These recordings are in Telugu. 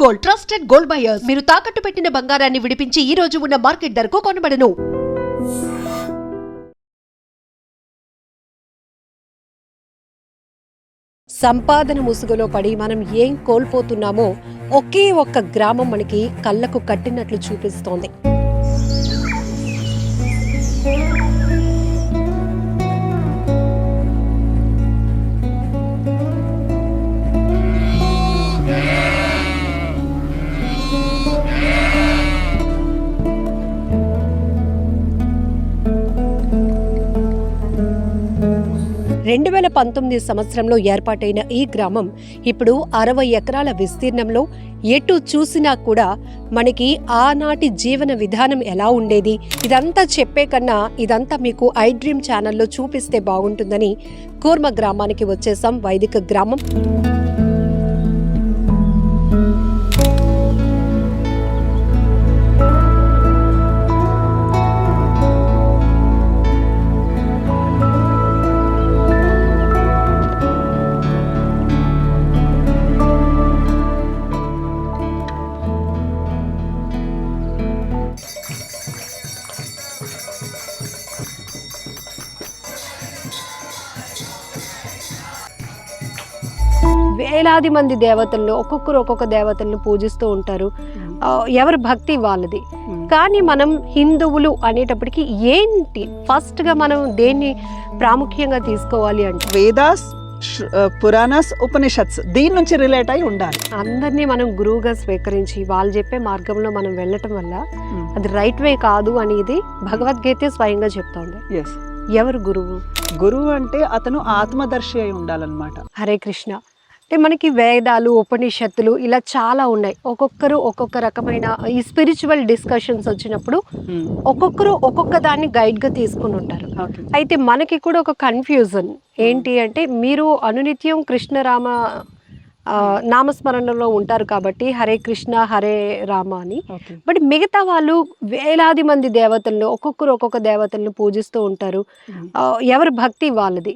Gold, trusted gold buyers. మీరు తాకట్టు పెట్టిన బంగారాన్ని విడిపించి ఈ రోజు ఉన్న మార్కెట్ ధరకు కొనబడను. సంపాదన ముసుగులో పడి మనం ఏం కోల్పోతున్నామో ఒకే ఒక్క గ్రామం మనకి కళ్ళకు కట్టినట్లు చూపిస్తోంది. రెండు 2019 సంవత్సరంలో ఏర్పాటైన ఈ గ్రామం ఇప్పుడు 60 ఎకరాల విస్తీర్ణంలో ఎటు చూసినా కూడా మనకి ఆనాటి జీవన విధానం ఎలా ఉండేది ఇదంతా చెప్పే కన్నా ఇదంతా మీకు ఐ డ్రీమ్ ఛానల్లో చూపిస్తే బాగుంటుందని కూర్మ గ్రామానికి వచ్చేసాం. వైదిక గ్రామం. వేలాది మంది దేవతలను ఒక్కొక్కరు ఒక్కొక్క దేవతలను పూజిస్తూ ఉంటారు. ఎవరి భక్తి వాళ్ళది. కానీ మనం హిందువులు అనేటప్పటికి ఏంటి ఫస్ట్ గా మనం దేన్ని ప్రాముఖ్యంగా తీసుకోవాలి అంటే వేదాస్, పురాణాస్, ఉపనిషత్స్ దీని నుంచి రిలేట్ అయి ఉండాలి. అందరినీ మనం గురువుగా స్వీకరించి వాళ్ళు చెప్పే మార్గంలో మనం వెళ్ళటం వల్ల అది రైట్ వే కాదు అనేది భగవద్గీత స్వయంగా చెప్తోంది. ఎవరు గురువు? గురువు అంటే అతను ఆత్మదర్శి అయి ఉండాలన్నమాట. హరే కృష్ణ. అంటే మనకి వేదాలు, ఉపనిషత్తులు ఇలా చాలా ఉన్నాయి. ఒక్కొక్కరు ఒక్కొక్క రకమైన ఈ స్పిరిచువల్ డిస్కషన్స్ వచ్చినప్పుడు ఒక్కొక్కరు ఒక్కొక్క దాన్ని గైడ్గా తీసుకుని ఉంటారు. అయితే మనకి కూడా ఒక కన్ఫ్యూజన్ ఏంటి అంటే మీరు అనునిత్యం కృష్ణరామ నామస్మరణలో ఉంటారు కాబట్టి హరే కృష్ణ హరే రామ అని. బట్ మిగతా వాళ్ళు వేలాది మంది దేవతలను ఒక్కొక్కరు ఒక్కొక్క దేవతలను పూజిస్తూ ఉంటారు. ఎవరి భక్తి వాళ్ళది.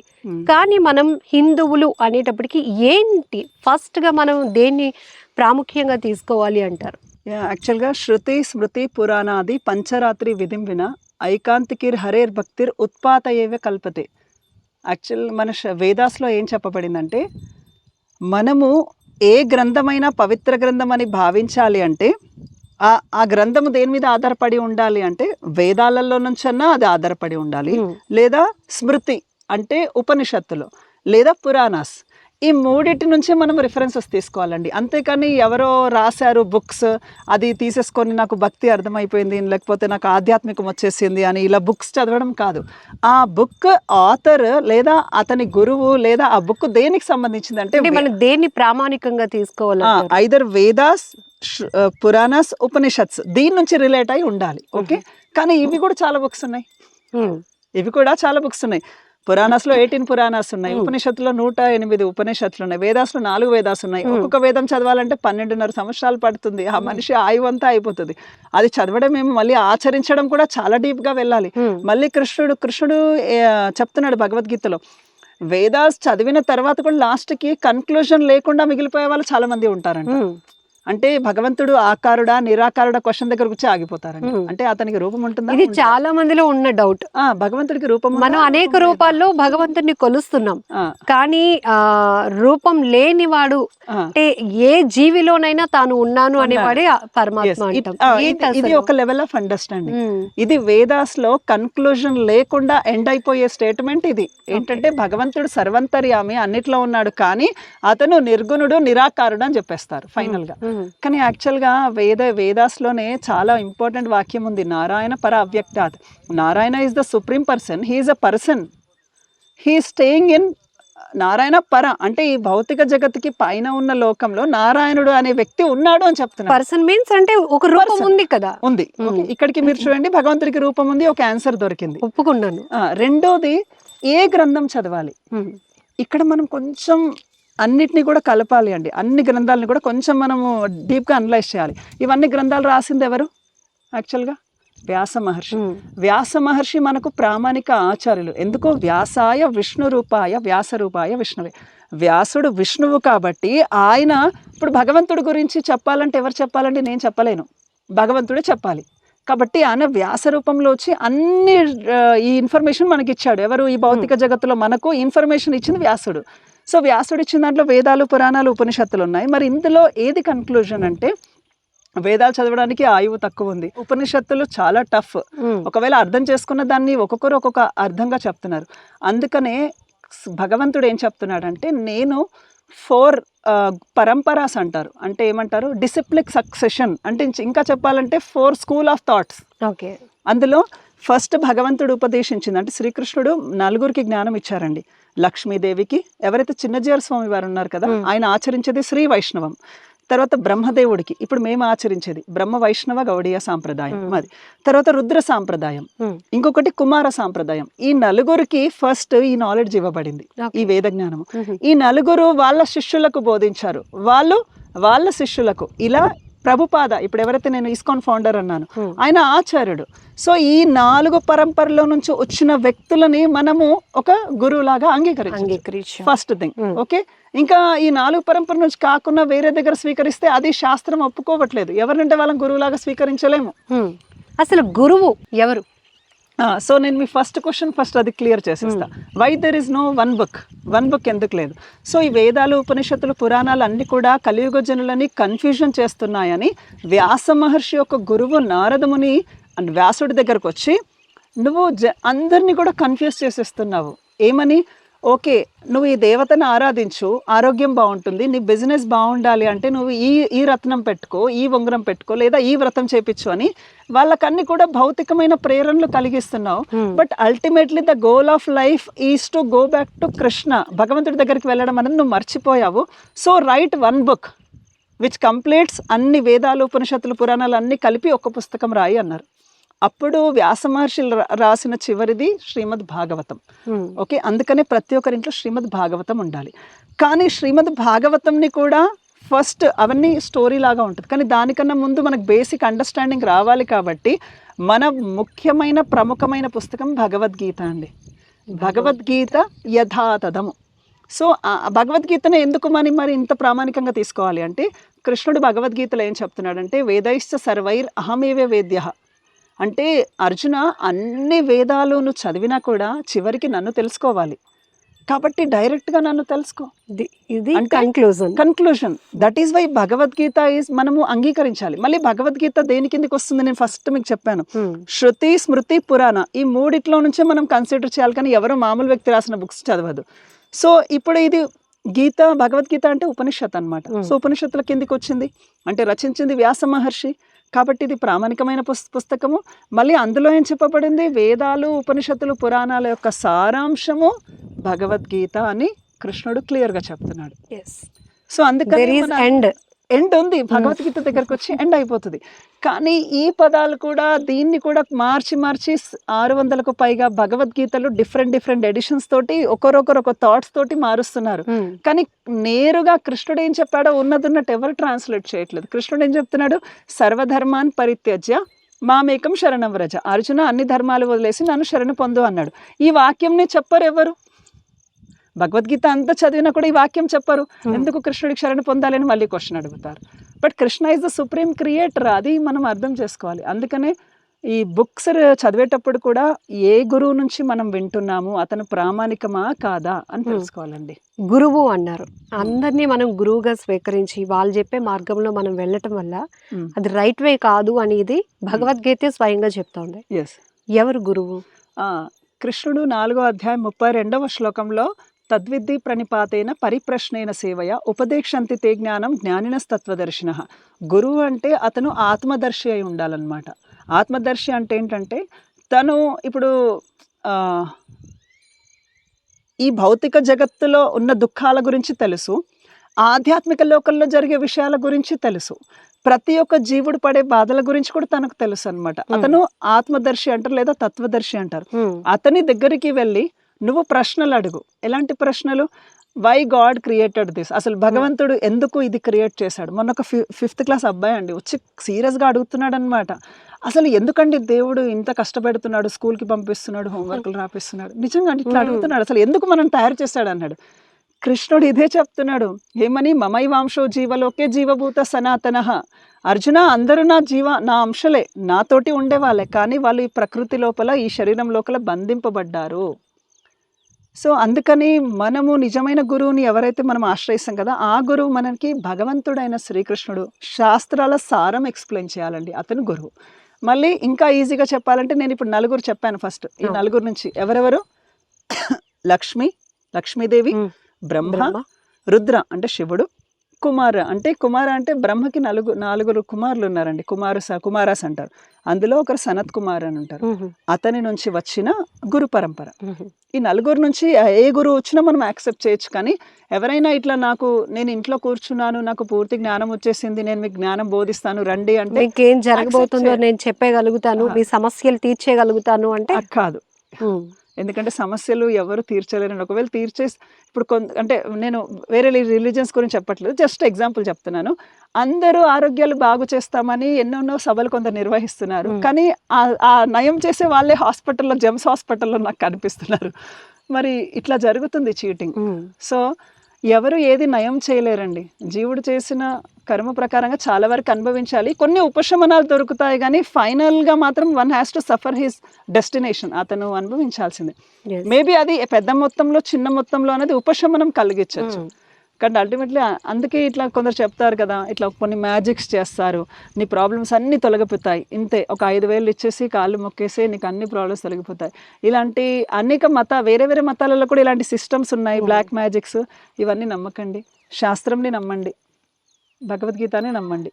కానీ మనం హిందువులు అనేటప్పటికి ఏంటి ఫస్ట్ గా మనం దేన్ని ప్రాముఖ్యంగా తీసుకోవాలి అంటారు? యాక్చువల్గా శృతి, స్మృతి, పురాణాది పంచరాత్రి విధిం విన ఐకాంతికిర్ హరేర్ భక్తిర్ ఉత్పాత ఏవే కల్పతే. యాక్చువల్ మన వేదాస్లో ఏం చెప్పబడిందంటే మనము ఏ గ్రంథమైనా పవిత్ర గ్రంథం అని భావించాలి అంటే ఆ గ్రంథము దేని మీద ఆధారపడి ఉండాలి అంటే వేదాలలో నుంచన్నా అది ఆధారపడి ఉండాలి, లేదా స్మృతి అంటే ఉపనిషత్తులు, లేదా పురాణాస్. ఈ మూడింటి నుంచే మనం రిఫరెన్సెస్ తీసుకోవాలండి. అంతేకాని ఎవరో రాశారు బుక్స్ అది తీసేసుకొని నాకు భక్తి అర్థమైపోయింది లేకపోతే నాకు ఆధ్యాత్మికం వచ్చేసింది అని ఇలా బుక్స్ చదవడం కాదు. ఆ బుక్ ఆథర్ లేదా అతని గురువు లేదా ఆ బుక్ దేనికి సంబంధించింది అంటే మనం దేన్ని ప్రామాణికంగా తీసుకోవాలి. ఐదర్ వేదాస్, పురాణాస్, ఉపనిషత్స్ దీని నుంచి రిలేట్ అయి ఉండాలి. ఓకే. కానీ ఇవి కూడా చాలా బుక్స్ ఉన్నాయి. పురాణాస్లో 18 పురాణాస్ ఉన్నాయి, ఉపనిషత్తులో 108 ఉపనిషత్తులు ఉన్నాయి, వేదాస్లో 4 వేదాస్ ఉన్నాయి. ఒక్కొక్క వేదం చదవాలంటే 12.5 సంవత్సరాలు పడుతుంది. ఆ మనిషి ఆయువంతా అయిపోతుంది. అది చదవడం ఏమో మళ్ళీ ఆచరించడం కూడా చాలా డీప్ గా వెళ్ళాలి. మళ్ళీ కృష్ణుడు చెప్తున్నాడు భగవద్గీతలో వేదాస్ చదివిన తర్వాత కూడా లాస్ట్ కి కన్క్లూజన్ లేకుండా మిగిలిపోయే వాళ్ళు చాలా మంది ఉంటారంట. అంటే భగవంతుడు ఆకారుడా నిరాకారుడా క్వశ్చన్ దగ్గరకు వచ్చి ఆగిపోతారండి. అంటే అతనికి రూపం ఉంటుందా? ఇది చాలా మందిలో ఉన్న డౌట్. భగవంతుడికి రూపం, మనం అనేక రూపాల్లో భగవంతుడిని కొలుస్తున్నాం, కానీ రూపం లేనివాడు అంటే ఏ జీవిలోనైనా తాను ఉన్నాను అనేవాడే పరమాత్మ అంటాం. ఇది ఒక లెవెల్ ఆఫ్ అండర్స్టాండింగ్. ఇది వేదాస్ లో కన్క్లూజన్ లేకుండా ఎండ్ అయిపోయే స్టేట్మెంట్ ఇది. ఏంటంటే భగవంతుడు సర్వంతర్యామి అన్నిట్లో ఉన్నాడు, కానీ అతను నిర్గుణుడు నిరాకారుడు అని చెప్పేస్తారు ఫైనల్ గా. కానీ యాక్చువల్గా వేదాస్లోనే చాలా ఇంపార్టెంట్ వాక్యం ఉంది, నారాయణ పర అవ్యక్తాత్. Narayana is the supreme person, he's a person, he staying in Narayana పర. అంటే ఈ భౌతిక జగత్తుకి పైన ఉన్న లోకంలో నారాయణుడు అనే వ్యక్తి ఉన్నాడు అని చెప్తున్నారు. పర్సన్ మీన్స్ అంటే ఒక రూపం ఉంది కదా. ఉంది. ఇక్కడికి మీరు చూడండి, భగవంతుడికి రూపం ఉంది, ఒక ఆన్సర్ దొరికింది, ఒప్పుకున్నాను. రెండోది ఏ గ్రంథం చదవాలి. ఇక్కడ మనం కొంచెం అన్నిటినీ కూడా కలపాలి అండి. అన్ని గ్రంథాలను కూడా కొంచెం మనము డీప్గా అనలైజ్ చేయాలి. ఇవన్నీ గ్రంథాలు రాసింది ఎవరు? యాక్చువల్గా వ్యాస మహర్షి. వ్యాస మహర్షి మనకు ప్రామాణిక ఆచార్యులు. ఎందుకో వ్యాసాయ విష్ణు రూపాయ వ్యాస రూపాయ విష్ణువే. వ్యాసుడు విష్ణువు కాబట్టి ఆయన ఇప్పుడు భగవంతుడి గురించి చెప్పాలంటే ఎవరు చెప్పాలంటే నేను చెప్పలేను, భగవంతుడే చెప్పాలి. కాబట్టి ఆయన వ్యాస రూపంలో వచ్చి అన్ని ఈ ఇన్ఫర్మేషన్ మనకి ఇచ్చాడు. ఎవరు? ఈ భౌతిక జగత్తులో మనకు ఇన్ఫర్మేషన్ ఇచ్చింది వ్యాసుడు. సో వ్యాసుడు ఇచ్చిన దాంట్లో వేదాలు, పురాణాలు, ఉపనిషత్తులు ఉన్నాయి. మరి ఇందులో ఏది కన్క్లూజన్ అంటే వేదాలు చదవడానికి ఆయువు తక్కువ ఉంది, ఉపనిషత్తులు చాలా టఫ్, ఒకవేళ అర్థం చేసుకున్న దాన్ని ఒక్కొక్కరు ఒక్కొక్క అర్థంగా చెప్తున్నారు. అందుకనే భగవంతుడు ఏం చెప్తున్నాడంటే నేను 4 పరంపరాస్ అంటారు, అంటే ఏమంటారు, డిసిప్లిక్ సక్సెషన్, అంటే ఇంకా చెప్పాలంటే 4 స్కూల్ ఆఫ్ థాట్స్. ఓకే. అందులో ఫస్ట్ భగవంతుడు ఉపదేశించింది అంటే శ్రీకృష్ణుడు 4 జ్ఞానం ఇచ్చారండి. లక్ష్మీదేవికి, ఎవరైతే చిన్నజీయర్ స్వామి వారు ఉన్నారు కదా ఆయన ఆచరించేది శ్రీ వైష్ణవం. తర్వాత బ్రహ్మదేవుడికి, ఇప్పుడు మేము ఆచరించేది బ్రహ్మ వైష్ణవ గౌడీయ సాంప్రదాయం మాది. తర్వాత రుద్ర సాంప్రదాయం, ఇంకొకటి కుమార సాంప్రదాయం. ఈ 4కి ఫస్ట్ ఈ నాలెడ్జ్ ఇవ్వబడింది, ఈ వేద జ్ఞానము. ఈ 4 వాళ్ళ శిష్యులకు బోధించారు, వాళ్ళు వాళ్ళ శిష్యులకు. ఇలా ప్రభుపాద, ఇప్పుడు ఎవరైతే నేను ఇస్కాన్ ఫౌండర్ అన్నాను, ఆయన ఆచార్యుడు. సో ఈ 4 పరంపరలో నుంచి వచ్చిన వ్యక్తులని మనము ఒక గురువులాగా అంగీకరించాలి, ఫస్ట్ థింగ్. ఓకే. ఇంకా ఈ 4 పరంపర నుంచి కాకుండా వేరే దగ్గర స్వీకరిస్తే అది శాస్త్రం ఒప్పుకోవట్లేదు. ఎవరినంటే వాళ్ళని గురువులాగా స్వీకరించలేము. అసలు గురువు ఎవరు? సో నేను మీ ఫస్ట్ క్వశ్చన్ అది క్లియర్ చేసేస్తా. Why there is no one book ఎందుకు లేదు? సో ఈ వేదాలు, ఉపనిషత్తులు, పురాణాలు అన్ని కూడా కలియుగ జనులని కన్ఫ్యూజన్ చేస్తున్నాయని వ్యాస మహర్షి యొక్క గురువు నారదముని వ్యాసుడి దగ్గరకు వచ్చి నువ్వు అందరినీ కూడా కన్ఫ్యూజ్ చేసేస్తున్నావు. ఏమని? ఓకే, నువ్వు ఈ దేవతను ఆరాధించు, ఆరోగ్యం బాగుంటుంది, నీ బిజినెస్ బాగుండాలి అంటే నువ్వు ఈ రత్నం పెట్టుకో, ఈ ఉంగరం పెట్టుకో, లేదా ఈ వ్రతం చేపించు అని వాళ్ళకన్నీ కూడా భౌతికమైన ప్రేరణలు కలిగిస్తున్నావు. But ultimately the goal of life is to go back to Krishna, భగవంతుడి దగ్గరికి వెళ్ళడం అనేది నువ్వు మర్చిపోయావు. So write one book which completes అన్ని వేదాలు, ఉపనిషత్తులు, పురాణాలు అన్ని కలిపి ఒక పుస్తకం రాయి అన్నారు. అప్పుడు వ్యాస మహర్షులు రాసిన చివరిది శ్రీమద్ భాగవతం. ఓకే. అందుకనే ప్రతి ఒక్కరింట్లో శ్రీమద్ భాగవతం ఉండాలి. కానీ శ్రీమద్ భాగవతంని కూడా ఫస్ట్ అవన్నీ స్టోరీ లాగా ఉంటుంది, కానీ దానికన్నా ముందు మనకు బేసిక్ అండర్స్టాండింగ్ రావాలి. కాబట్టి మన ముఖ్యమైన ప్రముఖమైన పుస్తకం భగవద్గీత అండి. భగవద్గీత యథాతథము. సో భగవద్గీతను ఎందుకు మరి ఇంత ప్రామాణికంగా తీసుకోవాలి అంటే కృష్ణుడు భగవద్గీతలో ఏం చెప్తున్నాడంటే వేదైశ్చ సర్వైర్ అహమేవ వేద్య, అంటే అర్జున అన్ని వేదాలు నువ్వు చదివినా కూడా చివరికి నన్ను తెలుసుకోవాలి, కాబట్టి డైరెక్ట్గా నన్ను తెలుసుకో. ఇది conclusion. That is why Bhagavad Gita is మనము అంగీకరించాలి. మళ్ళీ భగవద్గీత దేని కిందకి వస్తుంది? నేను ఫస్ట్ మీకు చెప్పాను, శృతి, స్మృతి, పురాణ, ఈ 3 నుంచే మనం కన్సిడర్ చేయాలి. కానీ ఎవరు మామూలు వ్యక్తి రాసిన బుక్స్ చదవదు. సో ఇప్పుడు ఇది గీత, భగవద్గీత అంటే ఉపనిషత్ అనమాట. సో ఉపనిషత్తుల కిందికి వచ్చింది అంటే రచించింది వ్యాస మహర్షి, కాబట్టి ఇది ప్రామాణికమైన పుస్తకము. మళ్ళీ అందులో ఏం చెప్పబడింది? వేదాలు, ఉపనిషత్తులు, పురాణాల యొక్క సారాంశము భగవద్గీత అని కృష్ణుడు క్లియర్గా చెప్తున్నాడు. సో అందుకని ఎండ్ ఉంది, భగవద్గీత దగ్గరకు వచ్చి ఎండ్ అయిపోతుంది. కానీ ఈ పదాలు కూడా దీన్ని కూడా మార్చి 600కు పైగా భగవద్గీతలు డిఫరెంట్ ఎడిషన్స్ తోటి ఒకరొకరు ఒక థాట్స్ తోటి మారుస్తున్నారు. కానీ నేరుగా కృష్ణుడు ఏం చెప్పాడో ఉన్నట్టు ఎవరు ట్రాన్స్లేట్ చేయట్లేదు. కృష్ణుడు ఏం చెప్తున్నాడు? సర్వధర్మాన్ పరిత్యజ్య మామేకం శరణం వ్రజ. అర్జున అన్ని ధర్మాలు వదిలేసి నన్ను శరణు పొందు అన్నాడు. ఈ వాక్యంని చెప్పరు ఎవరు. భగవద్గీత అంతా చదివినా కూడా ఈ వాక్యం చెప్పరు. ఎందుకు కృష్ణుడికి శరణు పొందాలని మళ్ళీ క్వశ్చన్ అడుగుతారు. But Krishna is the supreme creator, అది మనం అర్థం చేసుకోవాలి. అందుకనే ఈ బుక్స్ చదివేటప్పుడు కూడా ఏ గురువు నుంచి మనం వింటున్నాము, అతను ప్రామాణికమా కాదా అని తెలుసుకోవాలండి. గురువు అన్నారు, అందరినీ మనం గురువుగా స్వీకరించి వాళ్ళు చెప్పే మార్గంలో మనం వెళ్ళటం వల్ల అది రైట్ వే కాదు అనేది భగవద్గీత స్వయంగా చెప్తోంది. ఎవరు గురువు? కృష్ణుడు 4వ అధ్యాయం 32వ శ్లోకంలో తద్విద్ధి ప్రణిపాతేన పరిప్రశ్నేన సేవయ ఉపదేక్షంతి తే జ్ఞానం జ్ఞానినస్తత్వదర్శిన. గురువు అంటే అతను ఆత్మదర్శి అయి ఉండాలన్నమాట. ఆత్మదర్శి అంటే ఏంటంటే తను ఇప్పుడు ఈ భౌతిక జగత్తులో ఉన్న దుఃఖాల గురించి తెలుసు, ఆధ్యాత్మిక లోకంలో జరిగే విషయాల గురించి తెలుసు, ప్రతి ఒక్క జీవుడు పడే బాధల గురించి కూడా తనకు తెలుసు అనమాట. అతను ఆత్మదర్శి అంటారు లేదా తత్వదర్శి అంటారు. అతని దగ్గరికి వెళ్ళి నువ్వు ప్రశ్నలు అడుగు. ఎలాంటి ప్రశ్నలు? వై గాడ్ క్రియేటెడ్ దిస్, అసలు భగవంతుడు ఎందుకు ఇది క్రియేట్ చేశాడు. మొన్న ఒక 5th క్లాస్ అబ్బాయి అండి వచ్చి సీరియస్గా అడుగుతున్నాడు అనమాట. అసలు ఎందుకండి దేవుడు ఇంత కష్టపెడుతున్నాడు, స్కూల్కి పంపిస్తున్నాడు, హోంవర్క్లు రాపిస్తున్నాడు, నిజంగా ఇట్లా అడుగుతున్నాడు, అసలు ఎందుకు మనం తయారు చేశాడు అన్నాడు. కృష్ణుడు ఇదే చెప్తున్నాడు, ఏమని మమైవాంశో జీవలోకే జీవభూత సనాతన. అర్జున, అందరూ నా అంశలే, నాతోటి ఉండేవాళ్ళే, కానీ వాళ్ళు ఈ ప్రకృతి లోపల, ఈ శరీరం లోపల బంధింపబడ్డారు. సో అందుకని మనము నిజమైన గురువుని ఎవరైతే మనం ఆశ్రయిస్తాం కదా, ఆ గురువు మనకి భగవంతుడైన శ్రీకృష్ణుడు. శాస్త్రాల సారం ఎక్స్ప్లెయిన్ చేయాలండి, అతను గురువు. మళ్ళీ ఇంకా ఈజీగా చెప్పాలంటే నేను ఇప్పుడు నలుగురు చెప్పాను. ఫస్ట్ ఈ నలుగురు నుంచి ఎవరెవరు? లక్ష్మీదేవి, బ్రహ్మ, రుద్ర అంటే శివుడు, కుమార అంటే బ్రహ్మకి నాలుగురు కుమారులు ఉన్నారండి. కుమారాస్ అంటారు. అందులో ఒకరు సనత్ కుమార్ అని ఉంటారు. అతని నుంచి వచ్చిన గురు పరంపర. ఈ నలుగురు నుంచి ఏ గురువు వచ్చినా మనం యాక్సెప్ట్ చేయొచ్చు. కానీ ఎవరైనా ఇట్లా నేను ఇంట్లో కూర్చున్నాను, నాకు పూర్తి జ్ఞానం వచ్చేసింది, నేను మీకు జ్ఞానం బోధిస్తాను రండి అంటే, మీకేం జరగబోతుందో నేను చెప్పగలుగుతాను, మీ సమస్యలు తీర్చేయగలుగుతాను అంటే కాదు. ఎందుకంటే సమస్యలు ఎవరు తీర్చలేరండి. ఒకవేళ ఇప్పుడు అంటే నేను వేరే రిలీజియన్స్ గురించి చెప్పట్లేదు, జస్ట్ ఎగ్జాంపుల్ చెప్తున్నాను. అందరూ ఆరోగ్యాలు బాగు చేస్తామని ఎన్నెన్నో సభలు కొందరు నిర్వహిస్తున్నారు, కానీ ఆ నయం చేసే వాళ్ళే జెమ్స్ హాస్పిటల్లో నాకు కనిపిస్తున్నారు. మరి ఇట్లా జరుగుతుంది చీటింగ్. సో ఎవరు ఏది నయం చేయలేరండి. జీవుడు చేసిన కర్మ ప్రకారంగా చాలా వరకు అనుభవించాలి. కొన్ని ఉపశమనాలు దొరుకుతాయి, కానీ ఫైనల్గా మాత్రం one has to suffer his destination. అతను అనుభవించాల్సిందే. మేబీ అది పెద్ద మొత్తంలో చిన్న మొత్తంలో అనేది ఉపశమనం కలిగించవచ్చు, కానీ అల్టిమేట్లీ అందుకే ఇట్లా కొందరు చెప్తారు కదా, ఇట్లా కొన్ని మ్యాజిక్స్ చేస్తారు, నీ ప్రాబ్లమ్స్ అన్నీ తొలగిపోతాయి, ఇంతే ఒక 5,000 ఇచ్చేసి కాళ్ళు మొక్కేసి నీకు అన్ని ప్రాబ్లమ్స్ తొలగిపోతాయి. ఇలాంటి అనేక వేరే వేరే మతాలలో కూడా ఇలాంటి సిస్టమ్స్ ఉన్నాయి, బ్లాక్ మ్యాజిక్స్. ఇవన్నీ నమ్మకండి, శాస్త్రంని నమ్మండి, భగవద్గీతని నమ్మండి.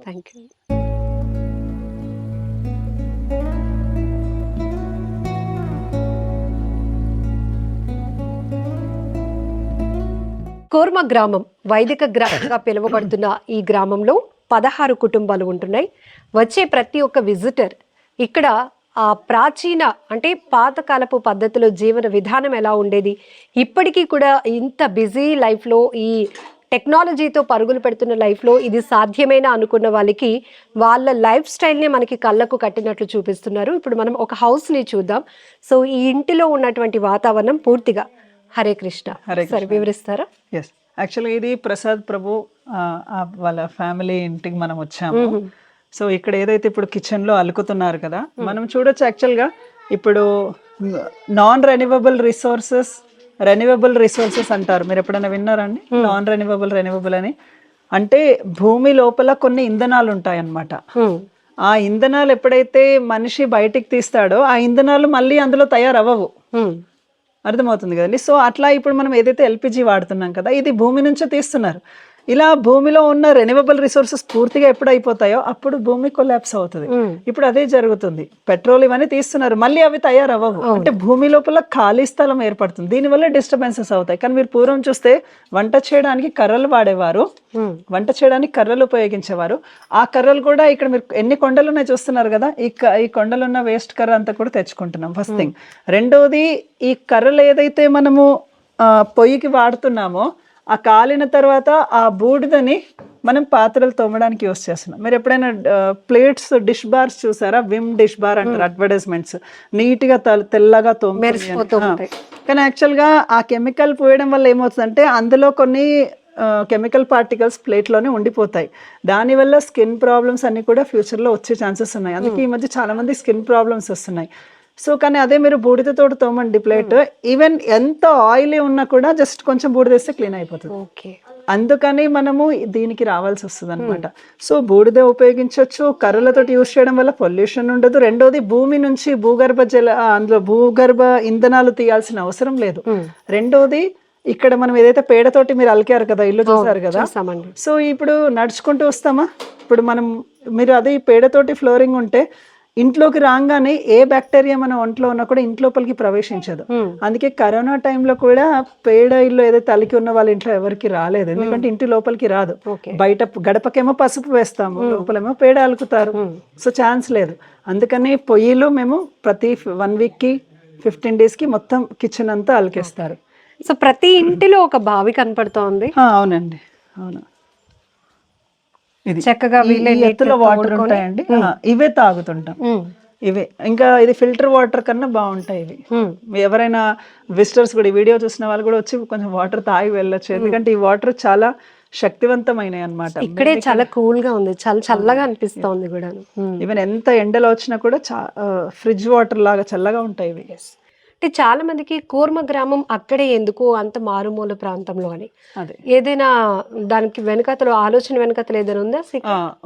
Thank you. కోర్మ గ్రామం వైదిక గ్రామంగా పిలువబడుతున్న ఈ గ్రామంలో 16 కుటుంబాలు ఉంటున్నాయి. వచ్చే ప్రతి ఒక్క విజిటర్ ఇక్కడ ఆ ప్రాచీన అంటే పాతకాలపు పద్ధతిలో జీవన విధానం ఎలా ఉండేది, ఇప్పటికీ కూడా ఇంత బిజీ లైఫ్లో ఈ టెక్నాలజీతో పరుగులు పెడుతున్న లైఫ్లో ఇది సాధ్యమేనా అనుకున్న వాళ్ళకి వాళ్ళ లైఫ్ స్టైల్ని మనకి కళ్ళకు కట్టినట్లు చూపిస్తున్నారు. ఇప్పుడు మనం ఒక హౌస్ని చూద్దాం. సో ఈ ఇంటిలో ఉన్నటువంటి వాతావరణం పూర్తిగా హరే కృష్ణ. సరే వివరిస్తారా? ఎస్, యాక్చువల్గా ఇది ప్రసాద్ ప్రభు వాళ్ళ ఫ్యామిలీ ఇంటికి మనం వచ్చాము. సో ఇక్కడ ఏదైతే ఇప్పుడు కిచెన్లో అలుకుతున్నారు కదా, మనం చూడొచ్చు. యాక్చువల్గా ఇప్పుడు నాన్ రెన్యూవబుల్ రిసోర్సెస్ అంటారు. మీరు ఎప్పుడైనా విన్నారండి నాన్ రెన్యూవబుల్ అని? అంటే భూమి లోపల కొన్ని ఇంధనాలు ఉంటాయి అన్నమాట. ఆ ఇంధనాలు ఎప్పుడైతే మనిషి బయటికి తీస్తాడో ఆ ఇంధనాలు మళ్ళీ అందులో తయారవ్వవు. అర్థమవుతుంది కదండి. సో అట్లా ఇప్పుడు మనం ఏదైతే ఎల్పిజి వాడుతున్నాం కదా, ఇది భూమి నుంచే తీస్తున్నారు. ఇలా భూమిలో ఉన్న రెన్యూవబుల్ రిసోర్సెస్ పూర్తిగా ఎప్పుడు అయిపోతాయో అప్పుడు భూమి కొలాప్స్ అవుతుంది. ఇప్పుడు అదే జరుగుతుంది. పెట్రోల్ ఇవన్నీ తీస్తున్నారు, మళ్ళీ అవి తయారవ్వవు. అంటే భూమి లోపల ఖాళీ స్థలం ఏర్పడుతుంది, దీనివల్ల డిస్టర్బెన్సెస్ అవుతాయి. కానీ మీరు పూర్వం చూస్తే వంట చేయడానికి కర్రలు వాడేవారు, వంట చేయడానికి కర్రలు ఉపయోగించేవారు. ఆ కర్రలు కూడా ఇక్కడ మీరు ఎన్ని కొండలు ఉన్నాయి చూస్తున్నారు కదా, ఈ కొండలున్న వేస్ట్ కర్ర అంతా కూడా తెచ్చుకుంటున్నాం. First thing. రెండోది, ఈ కర్రలు ఏదైతే మనము పొయ్యికి వాడుతున్నామో ఆ కాలిన తర్వాత ఆ బూడిదని మనం పాత్రలు తోమడానికి యూస్ చేస్తున్నాం. మీరు ఎప్పుడైనా ప్లేట్స్, డిష్ బార్స్ చూసారా? విమ్ డిష్ బార్ అంటారు అడ్వర్టైజ్మెంట్స్, నీట్గా తెల్లగా తోముతాయి. కానీ యాక్చువల్గా ఆ కెమికల్ పోయడం వల్ల ఏమవుతుందంటే అందులో కొన్ని కెమికల్ పార్టికల్స్ ప్లేట్లోనే ఉండిపోతాయి. దానివల్ల స్కిన్ ప్రాబ్లమ్స్ అన్నీ కూడా ఫ్యూచర్లో వచ్చే ఛాన్సెస్ ఉన్నాయి. అందుకే ఈ మధ్య చాలా మంది స్కిన్ ప్రాబ్లమ్స్ వస్తున్నాయి. సో కానీ అదే మీరు బూడిదతో తోమండి ప్లేట్, ఈవెన్ ఎంత ఆయిలీ ఉన్నా కూడా జస్ట్ కొంచెం బూడిదేస్తే క్లీన్ అయిపోతుంది. అందుకని మనము దీనికి రావాల్సి వస్తుంది అనమాట. సో బూడిద ఉపయోగించవచ్చు, కర్రలతోటి యూజ్ చేయడం వల్ల పొల్యూషన్ ఉండదు. రెండోది, భూమి నుంచి అందులో భూగర్భ ఇంధనాలు తీయాల్సిన అవసరం లేదు. రెండోది, ఇక్కడ మనం ఏదైతే పేడతోటి మీరు అలికారు కదా, ఇల్లు చూసారు కదా, సో ఇప్పుడు నడుచుకుంటూ వస్తామా, ఇప్పుడు మీరు అదే పేడతోటి ఫ్లోరింగ్ ఉంటే ఇంట్లోకి రాగానే ఏ బ్యాక్టీరియా మన ఒంట్లో ఉన్నా కూడా ఇంట్లోపలికి ప్రవేశించదు. అందుకే కరోనా టైంలో కూడా పేడ ఇల్లు ఏదైతే అలికి ఉన్న వాళ్ళ ఇంట్లో ఎవరికి రాలేదు, ఎందుకంటే ఇంటి లోపలికి రాదు. బయట గడపకేమో పసుపు వేస్తాము, లోపలేమో పేడ అలుకుతారు, సో ఛాన్స్ లేదు. అందుకని పొయ్యిలు మేము ప్రతి 1 వీక్కి 15 డేస్కి మొత్తం కిచెన్ అంతా అలికేస్తారు. సో ప్రతి ఇంటిలో ఒక బావి కనపడుతోంది. అవునండి, అవును. చక్కగా ఎత్తులో వాటర్ ఉంటాయండి, ఇవే తాగుతుంటాం. ఇవే ఇంకా ఇది ఫిల్టర్ వాటర్ కన్నా బాగుంటాయి ఇవి. ఎవరైనా విజిటర్స్ కూడా ఈ వీడియో చూసిన వాళ్ళు కూడా వచ్చి కొంచెం వాటర్ తాగి వెళ్ళొచ్చు, ఎందుకంటే ఈ వాటర్ చాలా శక్తివంతమైనవి అన్నమాట. ఇక్కడే చాలా కూల్ గా ఉంది, చాలా చల్లగా అనిపిస్తోంది కూడా. ఈవెన్ ఎంత ఎండలో వచ్చినా కూడా ఫ్రిడ్జ్ వాటర్ లాగా చల్లగా ఉంటాయి ఇవి. అంటే చాలా మందికి కూర్మ గ్రామం అక్కడే ఎందుకు అంత మారుమూల ప్రాంతంలో అని, అదే ఏదైనా దానికి వెనకతలో ఆలోచన వెనకతలు ఏదైనా ఉందా?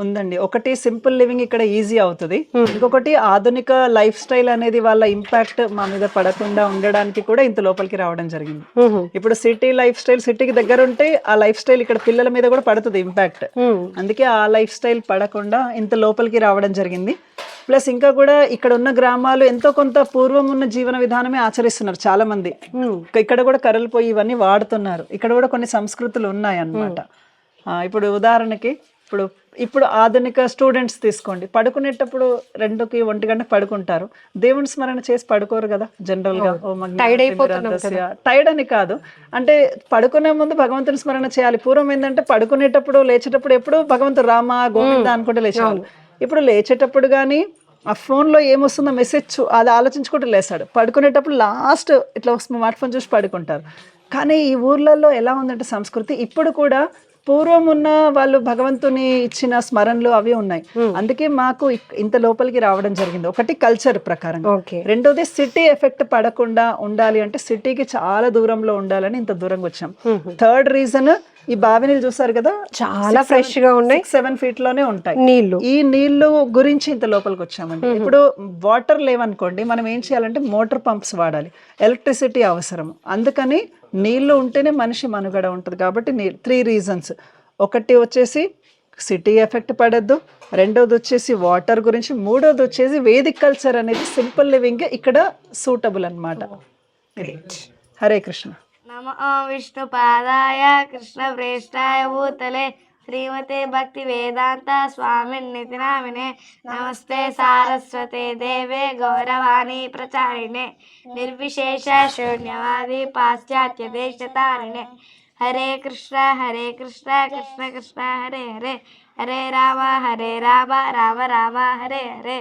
ఉందండి. ఒకటి సింపుల్ లివింగ్ ఇక్కడ ఈజీ అవుతుంది, ఇంకొకటి ఆధునిక లైఫ్ స్టైల్ అనేది వాళ్ళ ఇంపాక్ట్ మా మీద పడకుండా ఉండడానికి కూడా ఇంత లోపలికి రావడం జరిగింది. ఇప్పుడు సిటీ లైఫ్ స్టైల్ సిటీకి దగ్గర ఉంటే ఆ లైఫ్ స్టైల్ ఇక్కడ పిల్లల మీద కూడా పడుతుంది ఇంపాక్ట్, అందుకే ఆ లైఫ్ స్టైల్ పడకుండా ఇంత లోపలికి రావడం జరిగింది. ప్లస్ ఇంకా కూడా ఇక్కడ ఉన్న గ్రామాలు ఎంతో కొంత పూర్వం ఉన్న జీవన విధానమే ఆచరిస్తున్నారు చాలా మంది. ఇక్కడ కూడా కర్రలు పోయి ఇవన్నీ వాడుతున్నారు, ఇక్కడ కూడా కొన్ని సంస్కృతులు ఉన్నాయి అన్నమాట. ఇప్పుడు ఉదాహరణకి ఇప్పుడు ఆధునిక స్టూడెంట్స్ తీసుకోండి, పడుకునేటప్పుడు 2కి 1 గంటకు పడుకుంటారు, దేవుని స్మరణ చేసి పడుకోరు కదా జనరల్ గా. టైర్డ్ అని కాదు, అంటే పడుకునే ముందు భగవంతుని స్మరణ చేయాలి. పూర్వం ఏంటంటే పడుకునేటప్పుడు లేచేటప్పుడు ఎప్పుడు భగవంతుడు రామ గోవింద అనుకుంటే లేచేవాళ్ళు. ఇప్పుడు లేచేటప్పుడు కానీ ఆ ఫోన్లో ఏమొస్తుందో మెసేజ్ అది ఆలోచించుకుంటూ లేస్తాడు, పడుకునేటప్పుడు లాస్ట్ ఇట్లా స్మార్ట్ ఫోన్ చూసి పడుకుంటారు. కానీ ఈ ఊర్లలో ఎలా ఉందంటే సంస్కృతి ఇప్పుడు కూడా పూర్వం ఉన్న వాళ్ళు భగవంతుని ఇచ్చిన స్మరణలు అవి ఉన్నాయి, అందుకే మాకు ఇంత లోపలికి రావడం జరిగింది. ఒకటి కల్చర్ ప్రకారం, రెండోది సిటీ ఎఫెక్ట్ పడకుండా ఉండాలి అంటే సిటీకి చాలా దూరంలో ఉండాలని ఇంత దూరంగా వచ్చాం. థర్డ్ రీజన్ ఈ బావి నీళ్ళు చూసారు కదా, చాలా ఫ్రెష్ గా ఉన్నాయి, 7 feet లోనే ఉంటాయి నీళ్లు. ఈ నీళ్లు గురించి ఇంత లోపలికి వచ్చామండి. ఇప్పుడు వాటర్ లేవనుకోండి, మనం ఏం చేయాలంటే మోటార్ పంప్స్ వాడాలి, ఎలక్ట్రిసిటీ అవసరం, అందుకని నీళ్లు ఉంటేనే మనిషి మనుగడ ఉంటుంది. కాబట్టి 3 reasons, ఒకటి వచ్చేసి సిటీ ఎఫెక్ట్ పడద్దు, రెండోది వచ్చేసి వాటర్ గురించి, మూడోది వచ్చేసి వేదిక్ కల్చర్ అనేది సింపుల్ లివింగ్ ఇక్కడ సూటబుల్ అన్నమాట. హరే కృష్ణ. నమో విష్ణుపాదాయ కృష్ణ ప్రేష్టాయ భూతలే శ్రీమతే భక్తి వేదాంత స్వామిన్నితి నామినే నమస్తే సారస్వతే దేవే గౌరవాణి ప్రచారిణే నిర్విశేష శూన్యవాది పాశ్చాత్య దేశతారిణే హరే కృష్ణ కృష్ణ కృష్ణ హరే హరే హరే రామ రామ రామ హరే హరే.